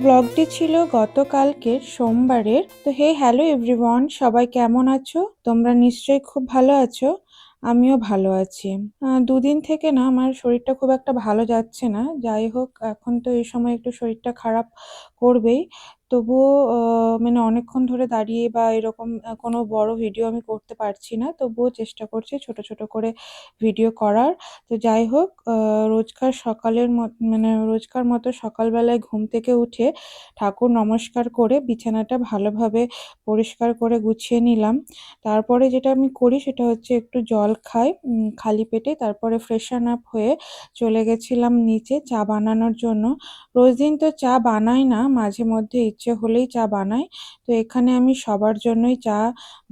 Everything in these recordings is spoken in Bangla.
ব্লগটি ছিল গতকালকের সোমবারের। তো হ্যালো এভরিওয়ান, সবাই কেমন আছো? তোমরা নিশ্চয়ই খুব ভালো আছো। আমিও ভালো আছি। দুদিন থেকে না আমার শরীরটা খুব একটা ভালো যাচ্ছে না। যাই হোক, এখন তো এই সময় একটু শরীরটা খারাপ করবেই। তবুও মানে অনেকক্ষণ ধরে দাঁড়িয়ে বা এরকম কোনো বড় ভিডিও আমি করতে পারছি না। তবুও চেষ্টা করছি ছোট ছোট করে ভিডিও করার। তো যাই হোক, রোজকার রোজকার মতো সকালবেলায় ঘুম থেকে উঠে ঠাকুর নমস্কার করে বিছানাটা ভালোভাবে পরিষ্কার করে গুছিয়ে নিলাম। তারপরে যেটা আমি করি সেটা হচ্ছে একটু জল খাই খালি পেটে। তারপরে ফ্রেশন আপ হয়ে চলে গেছিলাম নিচে চা বানানোর জন্য। রোজ দিন তো চা বানাই না, মাঝে মধ্যে ইচ্ছে হলেই চা বানাই। তো এখানে আমি সবার জন্যই চা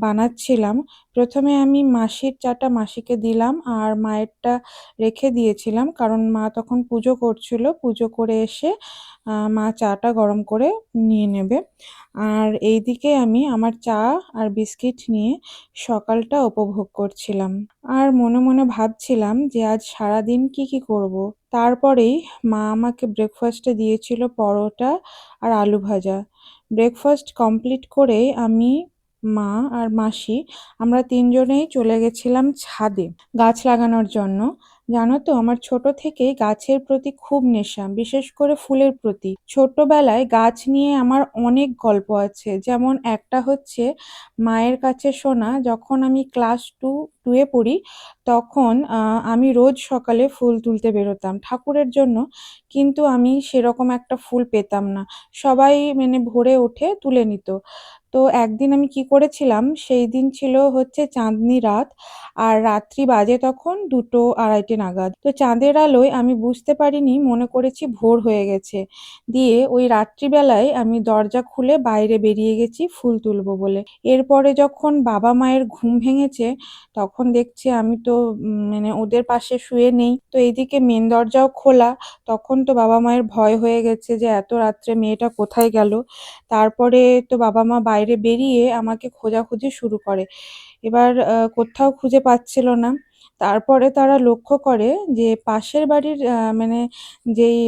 বানাচ্ছিলাম। প্রথমে আমি মাসির চাটা মাসিকে দিলাম আর মায়েরটা রেখে দিয়েছিলাম, কারণ মা তখন পুজো করছিল। পুজো করে এসে মা চাটা গরম করে নিয়ে নেবে। আর এইদিকে আমি আমার চা আর বিস্কিট নিয়ে সকালটা উপভোগ করছিলাম। আর মনে মনে ভাবছিলাম যে আজ সারাদিন কি করব। তারপরেই মা আমাকে ব্রেকফাস্টে দিয়েছিল পরোটা আর আলু ভাজা। ব্রেকফাস্ট কমপ্লিট করে আমি, মা আর মাসি আমরা তিনজনেই চলে গেছিলাম ছাদে গাছ লাগানোর জন্য। জানো তো, আমার ছোট থেকেই গাছের প্রতি খুব নেশা, বিশেষ করে ফুলের প্রতি। ছোটবেলায় গাছ নিয়ে আমার অনেক গল্প আছে। যেমন একটা হচ্ছে মায়ের কাছে শোনা, যখন আমি ক্লাস টুয়ে পড়ি, তখন আমি রোজ সকালে ফুল তুলতে বেরোতাম ঠাকুরের জন্য। কিন্তু আমি সেরকম একটা ফুল পেতাম না। সবাই মানে ভোরে উঠে তুলে নিত। তো একদিন আমি কি করেছিলাম, সেই দিন ছিল হচ্ছে চাঁদনি রাত। আর রাত্রি বাজে তখন 2:30 নাগাদ। তো চাঁদের আলোয় আমি বুঝতে পারিনি, মনে করেছি ভোর হয়ে গেছে। দিয়ে ওই রাত্রিবেলায় আমি দরজা খুলে বাইরে বেরিয়ে গেছি ফুল তুলবো বলে। এরপরে যখন বাবা মায়ের ঘুম ভেঙেছে, তখন দেখছি আমি তো মানে ওদের পাশে শুয়ে নেই। তো এইদিকে মেন দরজাও খোলা। তখন তো বাবা মায়ের ভয় হয়ে গেছে যে এত রাত্রে মেয়েটা কোথায় গেল। তারপরে তো বাবা মা বাইরে বেরিয়ে আমাকে খোঁজাখুঁজি শুরু করে। এবার কোথাও খুঁজে পাচ্ছিল না। তারপরে তারা লক্ষ্য করে যে পাশের বাড়ির মানে যেই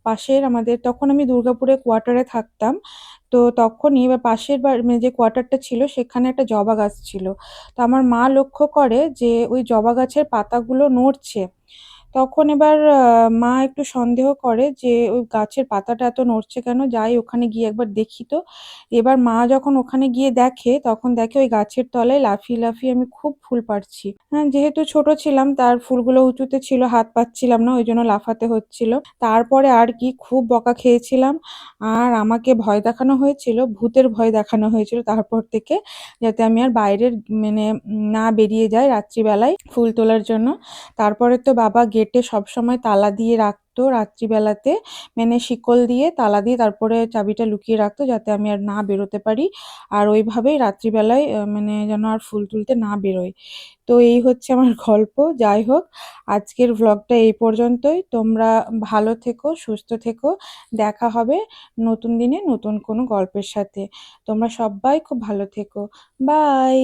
পাশের আমাদের, তখন আমি দুর্গাপুরে কোয়ার্টারে থাকতাম। তো তখনই এবার পাশের বাড়ি মানে যে কোয়ার্টারটা ছিল সেখানে একটা জবা গাছ ছিল। তো আমার মা লক্ষ্য করে যে ওই জবা গাছের পাতাগুলো নড়ছে। তখন এবার মা একটু সন্দেহ করে যে ওই গাছের পাতাটা এত নড়ছে কেন, যাই ওখানে গিয়ে একবার দেখি তো। এবার মা যখন ওখানে গিয়ে দেখে, তখন দেখে ওই গাছের তলায় লাফিয়ে লাফিয়ে আমি খুব ফুল পাড়ছি। হ্যাঁ, যেহেতু ছোট ছিলাম, তার ফুলগুলো উঁচুতে ছিল, হাত পাচ্ছিলাম না, ওই জন্য লাফাতে হচ্ছিল। তারপরে আর কি খুব বকা খেয়েছিলাম। আর আমাকে ভয় দেখানো হয়েছিল, ভূতের ভয় দেখানো হয়েছিল তারপর থেকে, যাতে আমি আর বাইরের মানে না বেরিয়ে যাই রাত্রিবেলায় ফুল তোলার জন্য। তারপরে তো বাবা গেটে সবসময় তালা দিয়ে রাখতো রাত্রিবেলাতে, মানে শিকল দিয়ে তালা দিয়ে তারপরে চাবিটা লুকিয়ে রাখতো, যাতে আমি আর না বেরোতে পারি। আর ওইভাবেই রাত্রিবেলায় মানে যেন আর ফুল তুলতে না বেরোই। তো এই হচ্ছে আমার গল্প। যাই হোক, আজকের ভ্লগটা এই পর্যন্তই। তোমরা ভালো থেকো, সুস্থ থেকো। দেখা হবে নতুন দিনে নতুন কোনো গল্পের সাথে। তোমরা সবাই খুব ভালো থেকো। বাই।